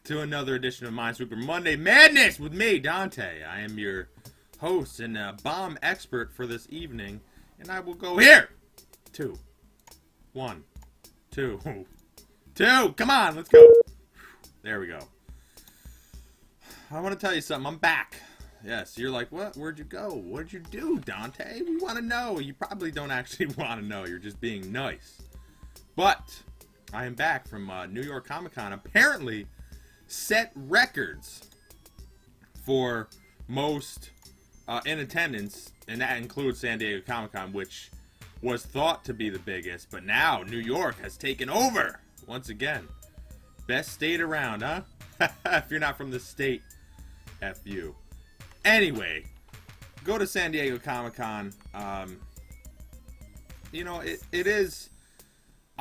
to another edition of MineSweeper Monday Madness with me, Dante. I am your host and bomb expert for this evening, and I will go here. 2, 1, 2, 2. Come on, let's go. There we go. I want to tell you something. I'm back. Yes, you're like, what? Where'd you go? What'd you do, Dante? We want to know. You probably don't actually want to know. You're just being nice. But I am back from New York Comic Con. Apparently set records for most in attendance, and that includes San Diego Comic Con, which was thought to be the biggest, but now New York has taken over once again. Best state around, huh? If you're not from the state, F you. Anyway, go to San Diego Comic Con. You know, it is.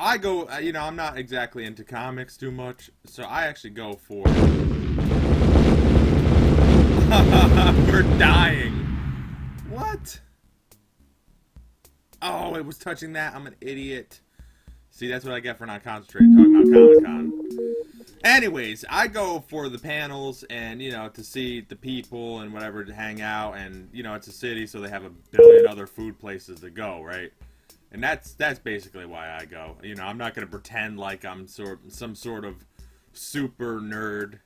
I go, you know, I'm not exactly into comics too much, so I actually go for. We're dying. What? Oh, it was touching that. I'm an idiot. See, that's what I get for not concentrating talking about Comic-Con. Anyways, I go for the panels and, you know, to see the people and whatever, to hang out. And, you know, it's a city, so they have a billion other food places to go, right? And that's basically why I go. You know, I'm not going to pretend like I'm some sort of super nerd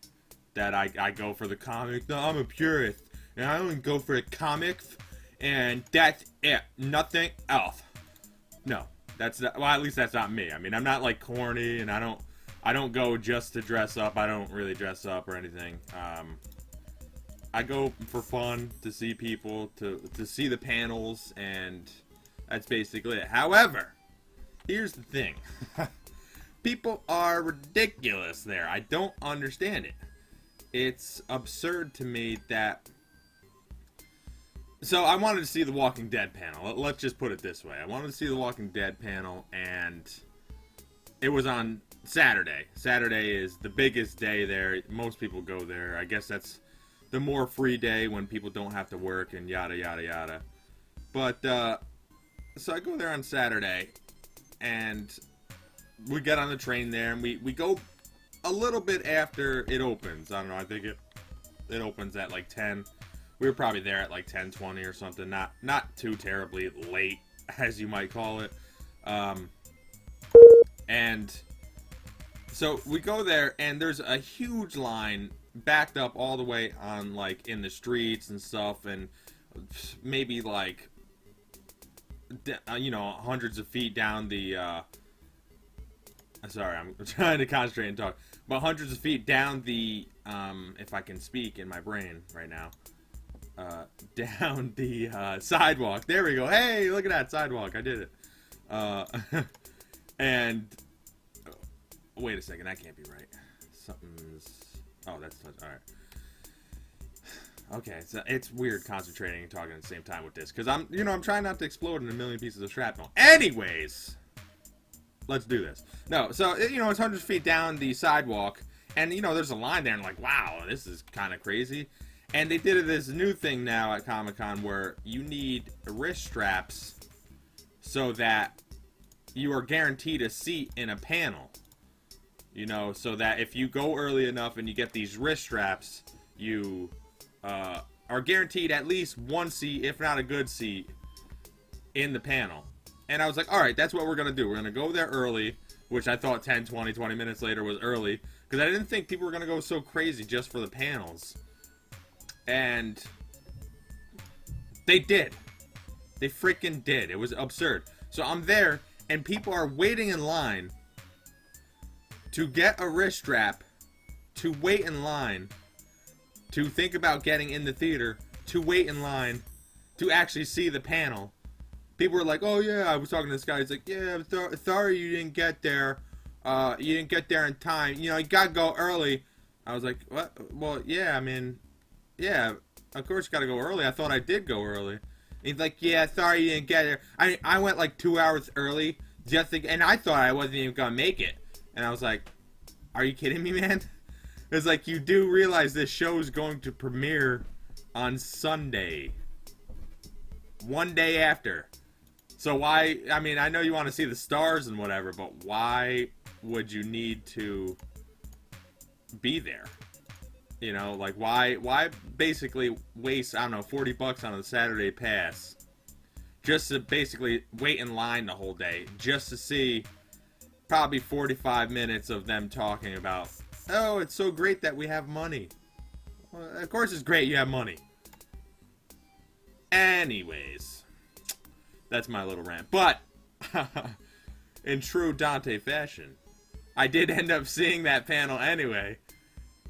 that I go for the comic. No, I'm a purist. And I only go for the comics, and that's it. Nothing else. No, that's not, well, at least that's not me. I mean, I'm not like corny, and I don't go just to dress up. I don't really dress up or anything. I go for fun, to see people, to see the panels, and that's basically it. However, here's the thing. People are ridiculous there. I don't understand it. It's absurd to me that... So, I wanted to see the Walking Dead panel. Let's just put it this way. I wanted to see the Walking Dead panel, and it was on Saturday. Saturday is the biggest day there. Most people go there. I guess that's the more free day when people don't have to work and yada, yada, yada. But, so I go there on Saturday, and we get on the train there, and we go a little bit after it opens. I don't know, I think it opens at like 10. We were probably there at like 10:20 or something. Not too terribly late, as you might call it. And so we go there, and there's a huge line backed up all the way on, like, in the streets and stuff, and maybe like, you know, hundreds of feet down the, sorry, I'm trying to concentrate and talk, but hundreds of feet down the, if I can speak in my brain right now, down the, sidewalk. There we go. Hey, look at that sidewalk. I did it. And, wait a second, that can't be right. Something's, oh, that's, alright. Okay, so it's weird concentrating and talking at the same time with this, because I'm trying not to explode in a million pieces of shrapnel. Anyways, let's do this. No, so, you know, it's hundreds of feet down the sidewalk, and, you know, there's a line there, and like, wow, this is kind of crazy. And they did this new thing now at Comic-Con where you need wrist straps so that you are guaranteed a seat in a panel. You know, so that if you go early enough and you get these wrist straps, you are guaranteed at least one seat, if not a good seat, in the panel. And I was like, alright, that's what we're going to do. We're going to go there early, which I thought 10, 20 minutes later was early, because I didn't think people were going to go so crazy just for the panels. And they did. They freaking did. It was absurd. So I'm there, and people are waiting in line to get a wrist strap, to wait in line, to think about getting in the theater, to wait in line, to actually see the panel. People were like, oh yeah, I was talking to this guy, he's like, yeah, I'm sorry you didn't get there. You didn't get there in time. You know, you gotta go early. I was like, what? Well, yeah, I mean, yeah, of course you gotta go early. I thought I did go early. And he's like, yeah, sorry you didn't get there. I went like 2 hours early, and I thought I wasn't even gonna make it. And I was like, are you kidding me, man? It's like, you do realize this show is going to premiere on Sunday. One day after. So why, I mean, I know you want to see the stars and whatever, but why would you need to be there. You know, like why basically waste, I don't know, $40 on a Saturday pass just to basically wait in line the whole day just to see probably 45 minutes of them talking about, oh, it's so great that we have money. Well, of course it's great you have money. Anyways, that's my little rant. But in true Dante fashion, I did end up seeing that panel anyway.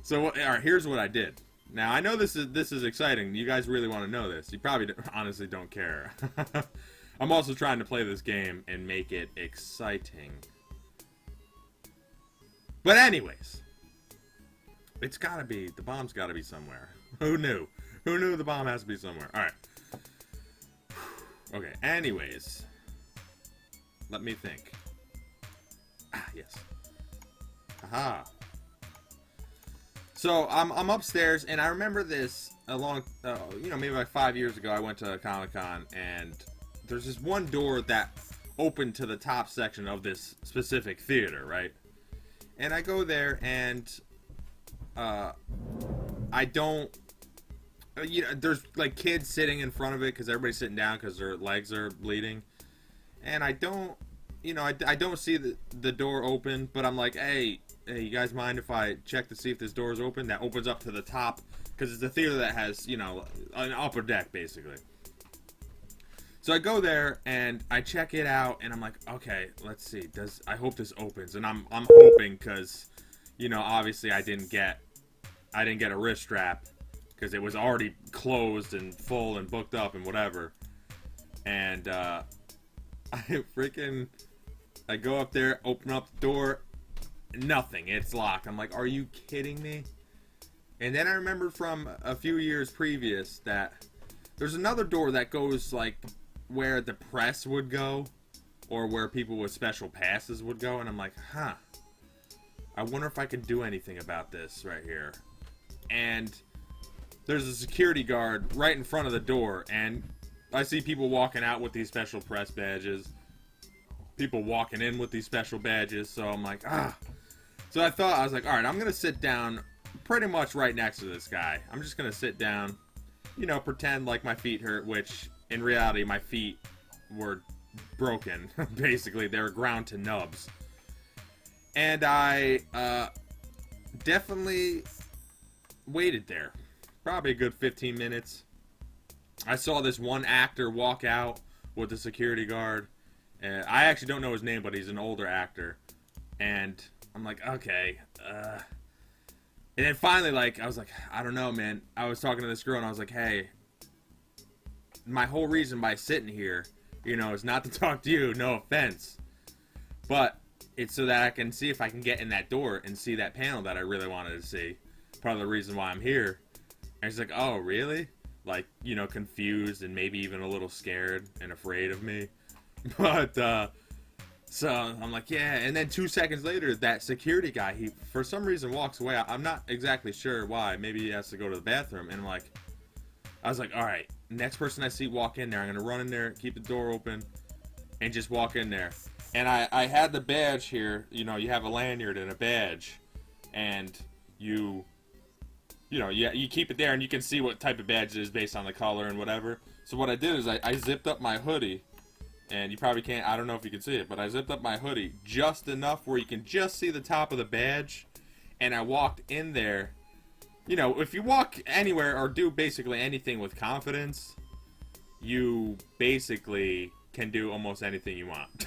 So, all right, here's what I did. Now, I know this is exciting. You guys really want to know this. You probably honestly don't care. I'm also trying to play this game and make it exciting. But anyways, it's got to be, the bomb's got to be somewhere. Who knew? Who knew the bomb has to be somewhere? All right. Okay, anyways. Let me think. Ah, yes. Aha. So I'm upstairs, and I remember this maybe like 5 years ago. I went to Comic-Con, and there's this one door that opened to the top section of this specific theater, right? And I go there, and I don't. There's like kids sitting in front of it because everybody's sitting down because their legs are bleeding, and I don't. I don't see the door open, but I'm like, hey, you guys mind if I check to see if this door is open? That opens up to the top, because it's a theater that has, an upper deck, basically. So I go there, and I check it out, and I'm like, okay, let's see. I hope this opens, and I'm hoping, because, obviously I didn't get a wrist strap, because it was already closed and full and booked up and whatever. And, I go up there, open up the door, nothing. It's locked. I'm like, are you kidding me? And then I remember from a few years previous that there's another door that goes like where the press would go, or where people with special passes would go. And I'm like, I wonder if I can do anything about this right here. And there's a security guard right in front of the door, and I see people walking out with these special press badges. People walking in with these special badges, so I'm like, So I was like, alright, I'm gonna sit down pretty much right next to this guy. I'm just gonna sit down, pretend like my feet hurt, which in reality my feet were broken. Basically, they were ground to nubs. And I definitely waited there. Probably a good 15 minutes. I saw this one actor walk out with the security guard. I actually don't know his name, but he's an older actor. And I'm like, okay. And then finally, I was like, I don't know, man. I was talking to this girl, and I was like, hey, my whole reason by sitting here, is not to talk to you. No offense. But it's so that I can see if I can get in that door and see that panel that I really wanted to see. Part of the reason why I'm here. And she's like, oh, really? Confused and maybe even a little scared and afraid of me. But, so I'm like, yeah. And then 2 seconds later, that security guy, he, for some reason, walks away. I'm not exactly sure why. Maybe he has to go to the bathroom. And I was like, all right, next person I see walk in there, I'm going to run in there, keep the door open, and just walk in there. And I had the badge here. You have a lanyard and a badge. And you keep it there, and you can see what type of badge it is based on the color and whatever. So what I did is I zipped up my hoodie. And you probably can't, I don't know if you can see it, but I zipped up my hoodie just enough where you can just see the top of the badge. And I walked in there. If you walk anywhere or do basically anything with confidence, you basically can do almost anything you want.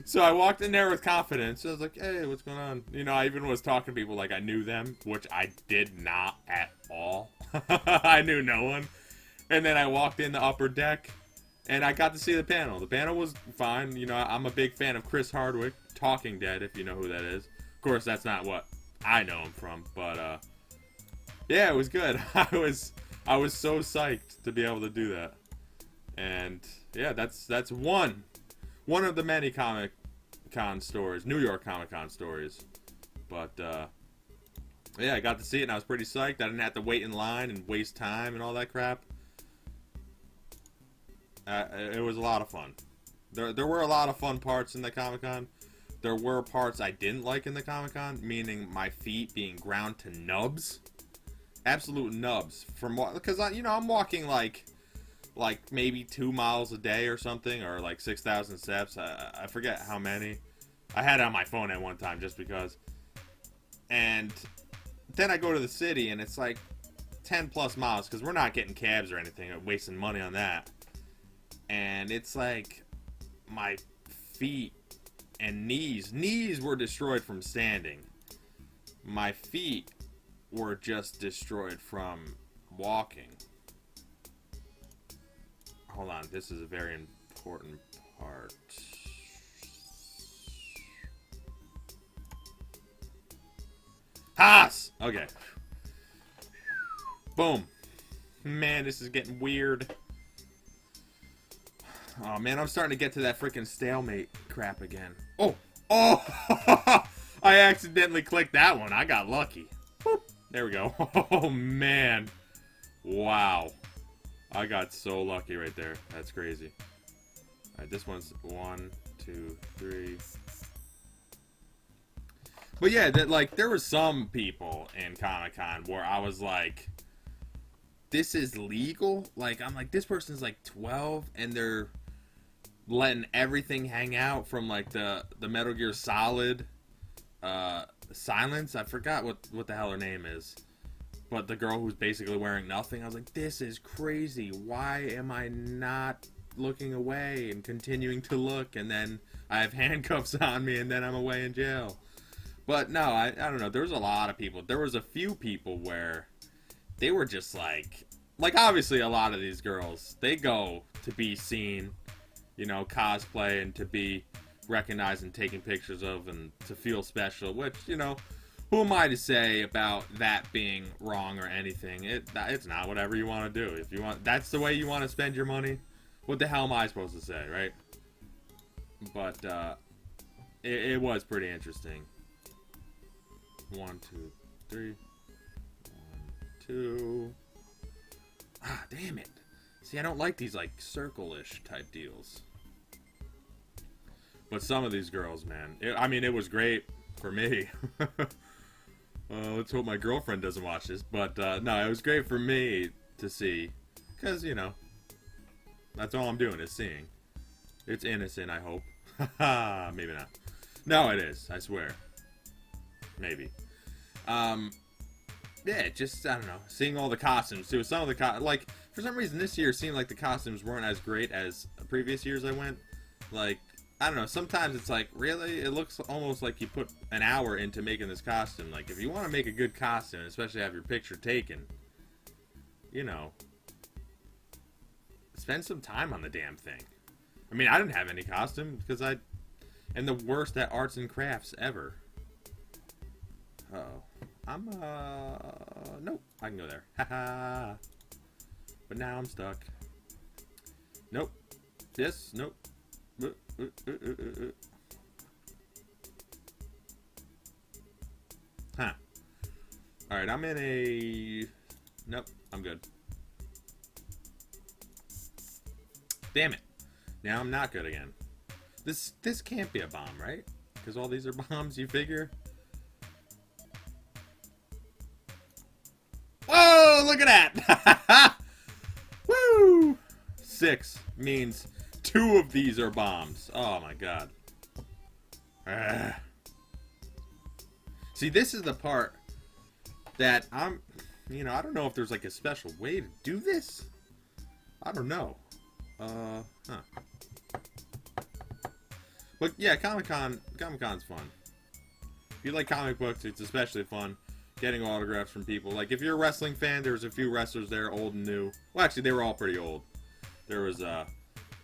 So I walked in there with confidence. I was like, hey, what's going on? I even was talking to people like I knew them, which I did not at all. I knew no one. And then I walked in the upper deck. And I got to see the panel. The panel was fine. I'm a big fan of Chris Hardwick, Talking Dead, if you know who that is. Of course, that's not what I know him from. But, yeah, it was good. I was so psyched to be able to do that. And, yeah, that's one of the many Comic-Con stories. New York Comic-Con stories. But, yeah, I got to see it, and I was pretty psyched. I didn't have to wait in line and waste time and all that crap. It was a lot of fun. There were a lot of fun parts in the Comic-Con, There were parts I didn't like in the Comic-Con, meaning my feet being ground to nubs. Absolute nubs. Because, I'm walking like maybe 2 miles a day or something, or like 6,000 steps. I forget how many. I had it on my phone at one time just because. And then I go to the city and it's like 10 plus miles because we're not getting cabs or anything, or wasting money on that. And it's like my feet and knees were destroyed from standing. My feet were just destroyed from walking. Hold on, this is a very important part. Haas! Okay. Boom. Man, this is getting weird. Oh, man, I'm starting to get to that freaking stalemate crap again. Oh! Oh! I accidentally clicked that one. I got lucky. Boop. There we go. Oh, man. Wow. I got so lucky right there. That's crazy. Alright, this one's 1, 2, 3. But yeah, there were some people in Comic-Con where I was like, this is legal? Like, I'm like, this person's like 12 and they're letting everything hang out from like the Metal Gear Solid Silence. I forgot what the hell her name is. But the girl who's basically wearing nothing, I was like, this is crazy. Why am I not looking away and continuing to look? And then I have handcuffs on me and then I'm away in jail. But no, I don't know. There was a lot of people. There was a few people where they were just like obviously a lot of these girls, they go to be seen, cosplay and to be recognized and taken pictures of and to feel special, which, who am I to say about that being wrong or anything? It's not. Whatever you want to do. If you want, that's the way you want to spend your money. What the hell am I supposed to say, right? But it was pretty interesting. 1, 2, 3. 1, 2. Ah, damn it. See, I don't like these like circle-ish type deals. But some of these girls, man. It was great for me. Let's hope my girlfriend doesn't watch this. But, no, it was great for me to see. Because, that's all I'm doing is seeing. It's innocent, I hope. Maybe not. No, it is. I swear. Maybe. Yeah, just, I don't know. Seeing all the costumes, too. Some of the for some reason this year, it seemed like the costumes weren't as great as previous years I went. Like, I don't know, sometimes it's like, really? It looks almost like you put an hour into making this costume. Like, if you want to make a good costume, especially have your picture taken, spend some time on the damn thing. I mean, I didn't have any costume because I am the worst at arts and crafts ever. Uh-oh. Nope, I can go there. Haha. But now I'm stuck. Nope. Yes, nope. Huh. Alright, I'm in a... Nope, I'm good. Damn it. Now I'm not good again. This can't be a bomb, right? Because all these are bombs, you figure? Whoa, look at that! Woo! 6 means 2 of these are bombs. Oh my god. See, this is the part that I don't know if there's like a special way to do this. I don't know. But yeah, Comic-Con's fun. If you like comic books, it's especially fun getting autographs from people. Like, if you're a wrestling fan, there's a few wrestlers there, old and new. Well, actually, they were all pretty old. There was,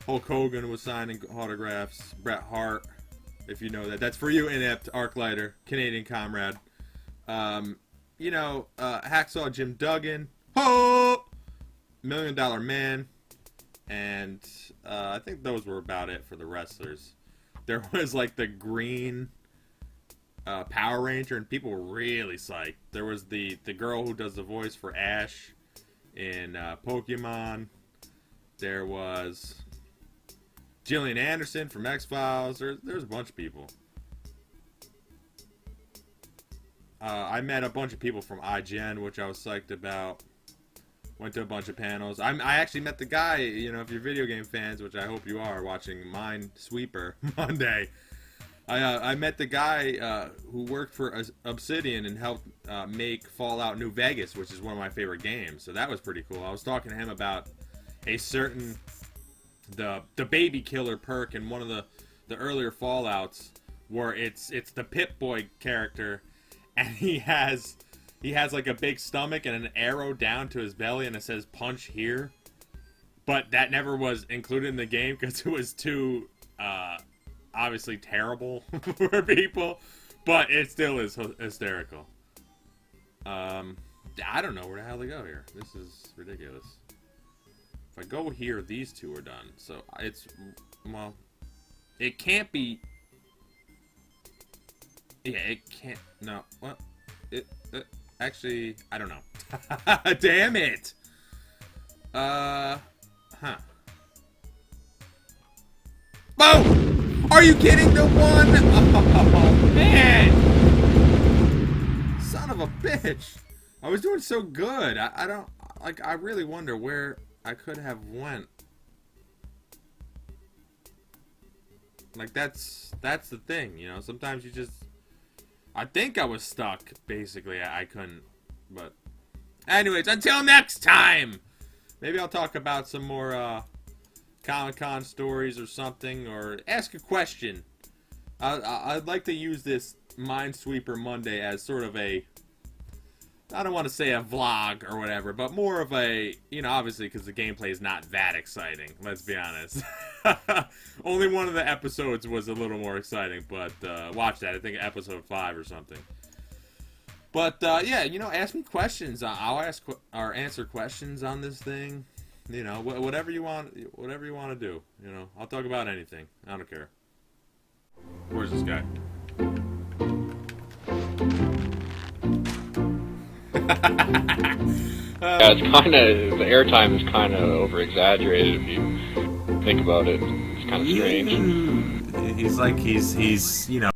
Hulk Hogan was signing autographs. Bret Hart, if you know that. That's for you, inept Arclighter, Canadian comrade. Hacksaw Jim Duggan. Ho! $1 Million Man. And, I think those were about it for the wrestlers. There was, like, the green... Power Ranger, and people were really psyched. There was the girl who does the voice for Ash in Pokemon. There was Gillian Anderson from X-Files. There's a bunch of people. I met a bunch of people from IGN, which I was psyched about. Went to a bunch of panels. I actually met the guy, you know, if you're video game fans, which I hope you are, watching MineSweeper Monday. I met the guy who worked for Obsidian and helped make Fallout New Vegas, which is one of my favorite games. So that was pretty cool. I was talking to him about a certain the baby killer perk in one of the earlier Fallouts, where it's the Pip-Boy character, and he has like a big stomach and an arrow down to his belly, and it says punch here. But that never was included in the game because it was too obviously terrible for people. But it still is hysterical. I don't know where the hell to go here. This is ridiculous. If I go here, these two are done. So it's, well, it can't be. Yeah, it can't. No, what? Actually, I don't know. Damn it! Huh. Boom! Are you kidding? The one? Oh, man! Son of a bitch! I was doing so good. I don't, like, I really wonder where I could have went. Like, that's the thing, you know? Sometimes you just... I think I was stuck, basically. I couldn't, but... Anyways, until next time! Maybe I'll talk about some more, Comic-Con stories or something, or ask a question. I'd like to use this MineSweeper Monday as sort of a... I don't want to say a vlog or whatever, but more of a, you know, obviously because the gameplay is not that exciting, let's be honest. Only one of the episodes was a little more exciting, but watch that. I think episode 5 or something. But yeah, you know, ask me questions. I'll ask or answer questions on this thing. You know, whatever you want to do. You know, I'll talk about anything. I don't care. Where's this guy? Yeah, it's kind of, the airtime is kind of over-exaggerated if you think about it. It's kind of strange. He's like, he's, you know.